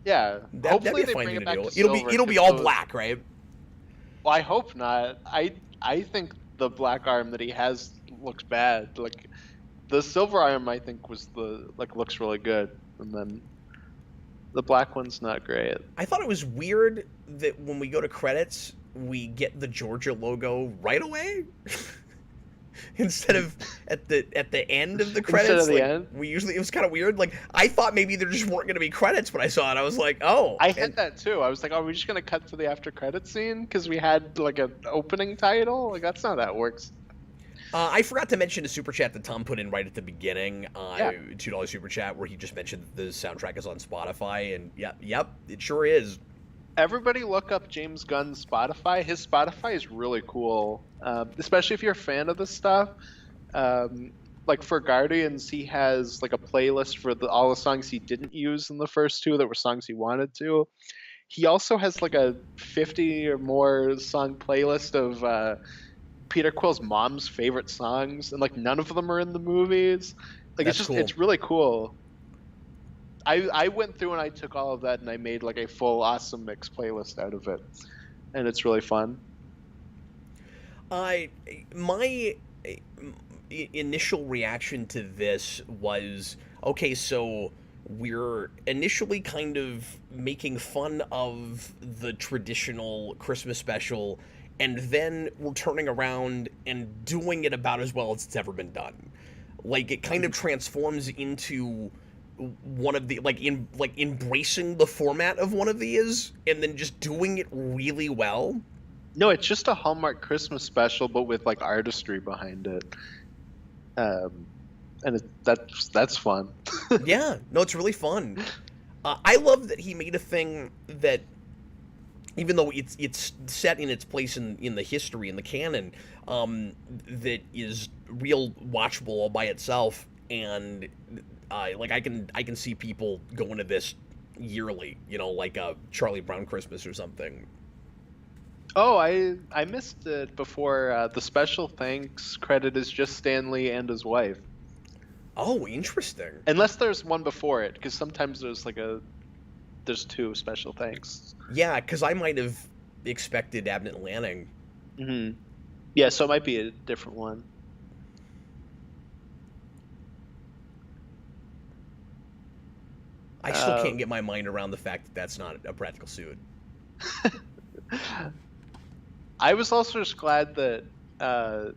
Yeah, hopefully they bring it back to silver. It'll be all black, right? Well, I hope not. I think the black arm that he has looks bad. Like, the silver arm, I think, looks really good, and then the black one's not great. I thought it was weird that when we go to credits, we get the Georgia logo right away, instead of at the end of the credits. Instead of the end? We usually, it was kind of weird. Like, I thought maybe there just weren't going to be credits when I saw it. I was like, oh. I had that too. I was like, are we just going to cut to the after credit scene because we had, like, an opening title? Like, that's not how that works. I forgot to mention a super chat that Tom put in right at the beginning. Yeah. $2 super chat where he just mentioned that the soundtrack is on Spotify, and yep, it sure is. Everybody look up James Gunn's Spotify. His Spotify is really cool, especially if you're a fan of this stuff. Like, for Guardians, he has, like, a playlist for all the songs he didn't use in the first 2 that were songs he wanted to. He also has, like, a 50 or more song playlist of Peter Quill's mom's favorite songs, and, like, none of them are in the movies. Like, That's it's just cool. It's really cool. I went through and I took all of that and I made, like, a full awesome mix playlist out of it, and it's really fun. My initial reaction to this was, okay, so we're initially kind of making fun of the traditional Christmas special, and then we're turning around and doing it about as well as it's ever been done. Like, it kind of transforms into one of the, embracing the format of one of these and then just doing it really well. No, it's just a Hallmark Christmas special, but with, like, artistry behind it. um, and that's fun. Yeah, no, it's really fun. I love that he made a thing that, even though it's set in its place in the history, in the canon, that is real watchable all by itself, and like I can see people going to this yearly, like a Charlie Brown Christmas or something. Oh, I missed it before. The special thanks credit is just Stan Lee and his wife, Oh, interesting. unless there's one before it, because sometimes there's two special thanks. Yeah, because I might have expected Abnett Lanning. Hmm. Yeah, so it might be a different one. I still Uh, can't get my mind around the fact that that's not a practical suit. I was also just glad that uh,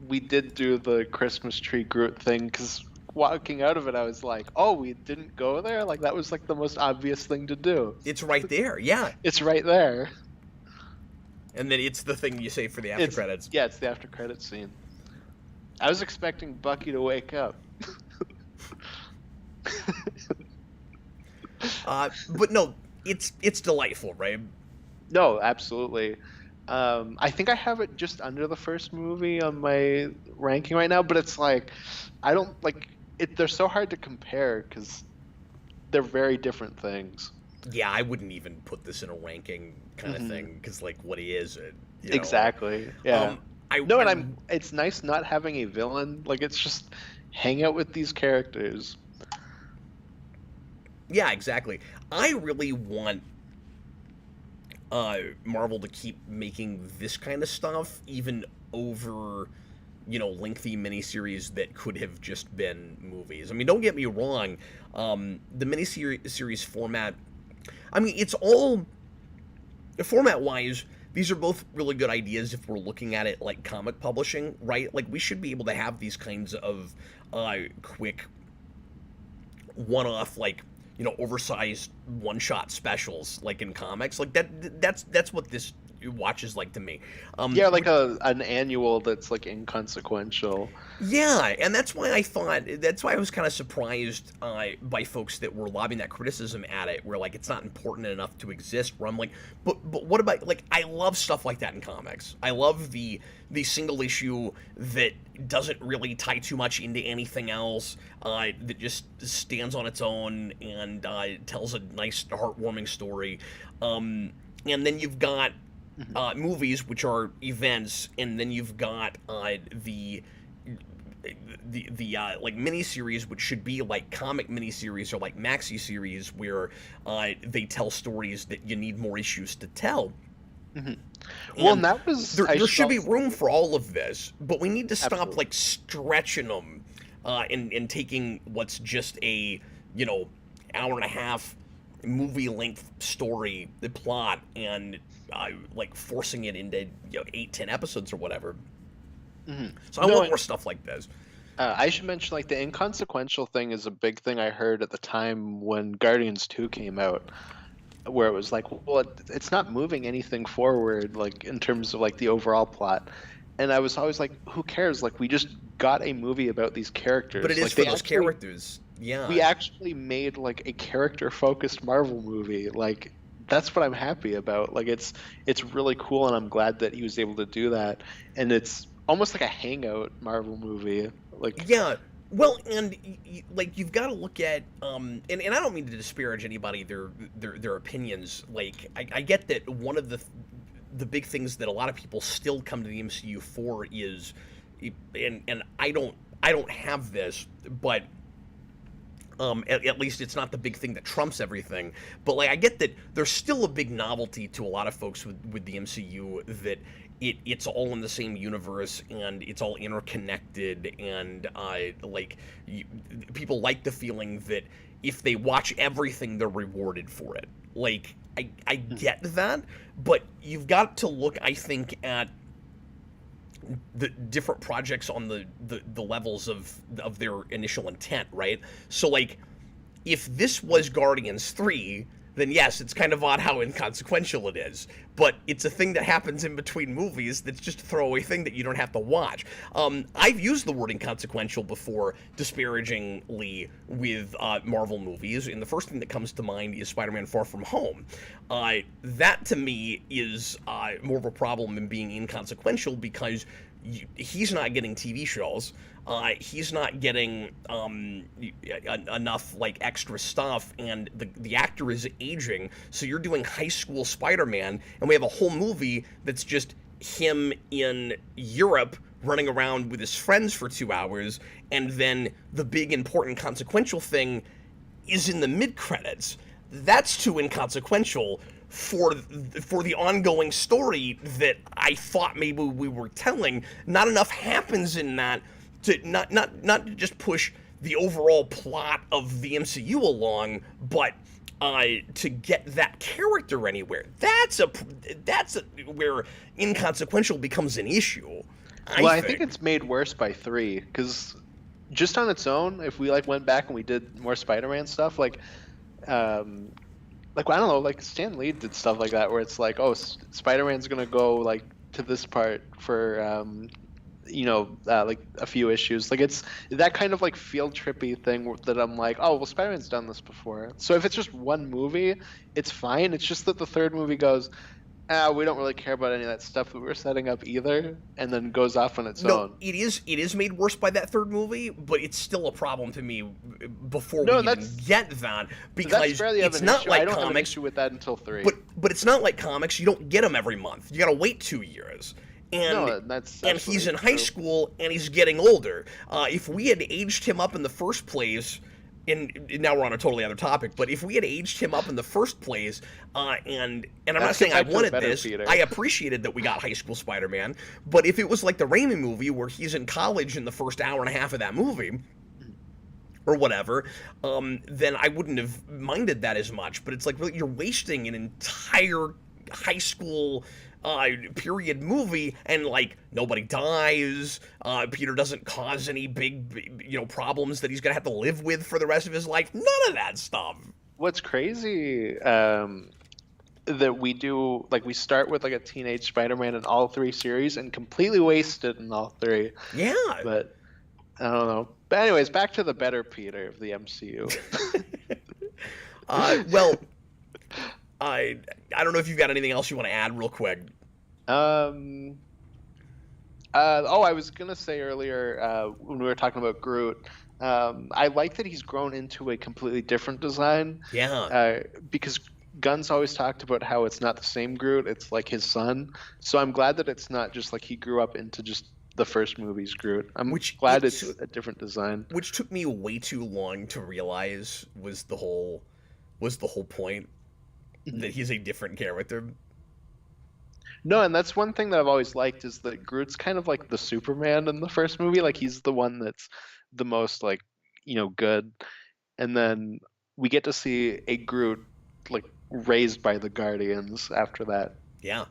we did do the Christmas tree Groot thing, because walking out of it, I was like, "Oh, we didn't go there." Like that was like the most obvious thing to do. It's right there, yeah. It's right there. And then it's the thing you say for the after It's credits. yeah, it's the after credit scene. I was expecting Bucky to wake up. But no, it's delightful, right? No, absolutely. I think I have it just under the first movie on my ranking right now, but it's like I don't like it. They're so hard to compare because they're very different things. Yeah, I wouldn't even put this in a ranking kind of Hmm. thing because, like, what is it? Exactly. Yeah. No, and I it's nice not having a villain. Like it's just hang out with these characters. yeah, exactly. I really want Marvel to keep making this kind of stuff, even over, lengthy miniseries that could have just been movies. I mean, don't get me wrong, the miniseries format. I mean, it's all format wise. These are both really good ideas if we're looking at it like comic publishing, right? Like we should be able to have these kinds of quick one-off, like, oversized one-shot specials like in comics, like that's what this watch is like to me. Yeah, like a an annual that's like inconsequential. Yeah, and that's why I was kind of surprised by folks that were lobbing that criticism at it, where like it's not important enough to exist. Where I'm like, but what about, like, I love stuff like that in comics. I love the single issue that doesn't really tie too much into anything else, that just stands on its own and tells a nice, heartwarming story. And then you've got Mhm. movies, which are events, and then you've got the like miniseries, which should be like comic miniseries or like maxi series, where they tell stories that you need more issues to tell. Mhm. Well, And and that was there I should saw be room for all of this, but we need to stop absolutely. like stretching them, and taking what's just a, you know hour and a half movie length story, the plot, and like forcing it into 8-10 episodes or whatever. Mhm. So I No, want more stuff like this. I should mention like the inconsequential thing is a big thing I heard at the time when Guardians 2 came out, where it was like, well, it's not moving anything forward, like in terms of like the overall plot. And I was always like, who cares? Like we just got a movie about these But it characters. is Like for those characters. we Yeah. actually made like a character focused Marvel movie. Like that's what I'm happy about. Like it's really cool and I'm glad that he was able to do that. And it's almost like a hangout Marvel movie. Like Yeah. Well, and like you've got to look at, and I don't mean to disparage anybody, their opinions. Like I get that one of the big things that a lot of people still come to the MCU for is, and I don't have this, but at least it's not the big thing that trumps everything. But like I get that there's still a big novelty to a lot of folks with the MCU, that it's all in the same universe and it's all interconnected, and like people like the feeling that if they watch everything, they're rewarded for it. Like I get that, but you've got to look, I think, at the different projects on the levels of their initial intent, right? So like if this was Guardians 3, then yes, it's kind of odd how inconsequential it is. But it's a thing that happens in between movies that's just a throwaway thing that you don't have to watch. I've used the word inconsequential before disparagingly with Marvel movies, and the first thing that comes to mind is Spider-Man Far From Home. That, to me, is more of a problem than being inconsequential because he's not getting TV shows. He's not getting enough like extra stuff, and the actor is aging. So you're doing high school Spider-Man, and we have a whole movie that's just him in Europe running around with his friends for 2 hours, and then the big important consequential thing is in the mid-credits. That's too inconsequential for the ongoing story that I thought maybe we were telling. Not enough happens in that to not to just push the overall plot of the MCU along, but to get that character anywhere. That's where inconsequential becomes an issue. I think it's made worse by 3, because just on its own, if we like went back and we did more Spider-Man stuff, like I don't know, like Stan Lee did stuff like that where it's like, oh, Spider-Man's gonna go like to this part for like a few issues. Like it's that kind of like field trippy thing that I'm like, oh well, Spider-Man's done this before. So if it's just one movie, it's fine. It's just that the third movie goes, we don't really care about any of that stuff that we're setting up either, and then goes off on its own. It is made worse by that third movie, but it's still a problem to me before we even get that, because it's not like I don't comics. have an issue with that until 3. But it's not like comics. You don't get them every month. You gotta wait 2 years. And he's in high school and he's getting older. If we had aged him up in the first place, and now we're on a totally other topic, but if we had aged him up in the first place, and I'm not saying I wanted this, Peter. I appreciated that we got High School Spider-Man, but if it was like the Raimi movie where he's in college in the first hour and a half of that movie, or whatever, then I wouldn't have minded that as much. But it's like, really, you're wasting an entire high school period movie, and like nobody dies. Peter doesn't cause any big, problems that he's gonna have to live with for the rest of his life. None of that stuff. What's crazy that we do, like, we start with like a teenage Spider-Man in all 3 series and completely wasted in all 3. Yeah. But I don't know. But anyways, back to the better Peter of the MCU. Well, I don't know if you've got anything else you want to add real quick. I was gonna say earlier when we were talking about Groot, I like that he's grown into a completely different design. Yeah. Because Gunn's always talked about how it's not the same Groot, it's like his son. So I'm glad that it's not just like he grew up into just the first movie's Groot. I'm glad it's a different design. Which took me way too long to realize was the whole point, that he's a different character. No, and that's one thing that I've always liked, is that Groot's kind of like the Superman in the first movie. Like, he's the one that's the most, like, good. And then we get to see a Groot, like, raised by the Guardians after that. Yeah.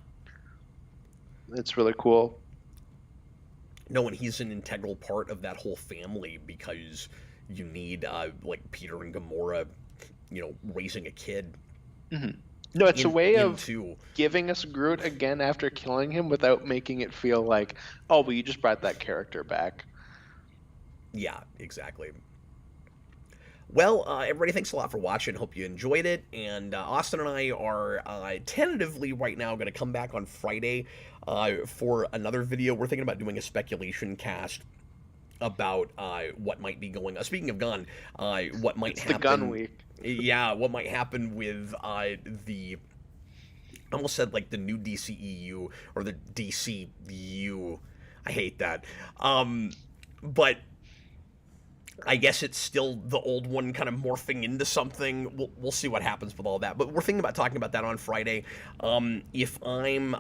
It's really cool. No, and he's an integral part of that whole family, because you need, like, Peter and Gamora, raising a kid. Mm-hmm. No, it's a way of giving us Groot again after killing him without making it feel like, oh, well, you just brought that character back. Yeah, exactly. Well, everybody, thanks a lot for watching. Hope you enjoyed it. And Austin and I are tentatively right now going to come back on Friday for another video. We're thinking about doing a speculation cast about what might be going on. Speaking of Gunn, what might happen. It's the Gunn week. Yeah, what might happen with I almost said like the new DCEU or the DCU. I hate that. But I guess it's still the old one kind of morphing into something. We'll see what happens with all that. But we're thinking about talking about that on Friday. If I'm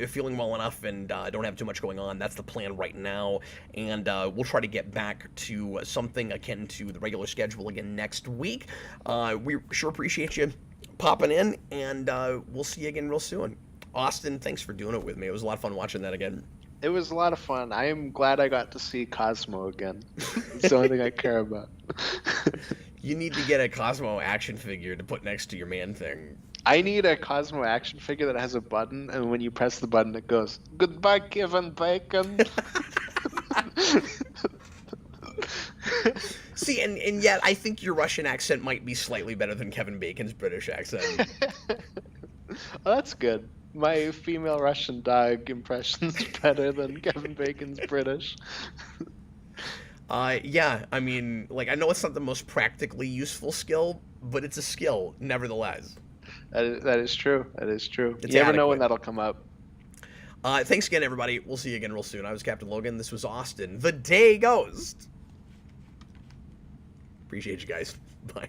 feeling well enough and don't have too much going on, that's the plan right now. And we'll try to get back to something akin to the regular schedule again next week. We sure appreciate you popping in, and we'll see you again real soon. Austin, thanks for doing it with me. It was a lot of fun watching that again. It was a lot of fun. I am glad I got to see Cosmo again. It's the only thing I care about. You need to get a Cosmo action figure to put next to your man thing. I need a Cosmo action figure that has a button, and when you press the button, it goes, "Goodbye, Kevin Bacon." See, and yet I think your Russian accent might be slightly better than Kevin Bacon's British accent. Oh, that's good. My female Russian dog impression's better than Kevin Bacon's British. Yeah, I mean, like, I know it's not the most practically useful skill, but it's a skill, nevertheless. That is true. That is true. It's You never know when adequate. that'll come up. Thanks again, everybody. We'll see you again real soon. I was Captain Logan. This was Austin, the Day Ghost. Appreciate you guys. Bye.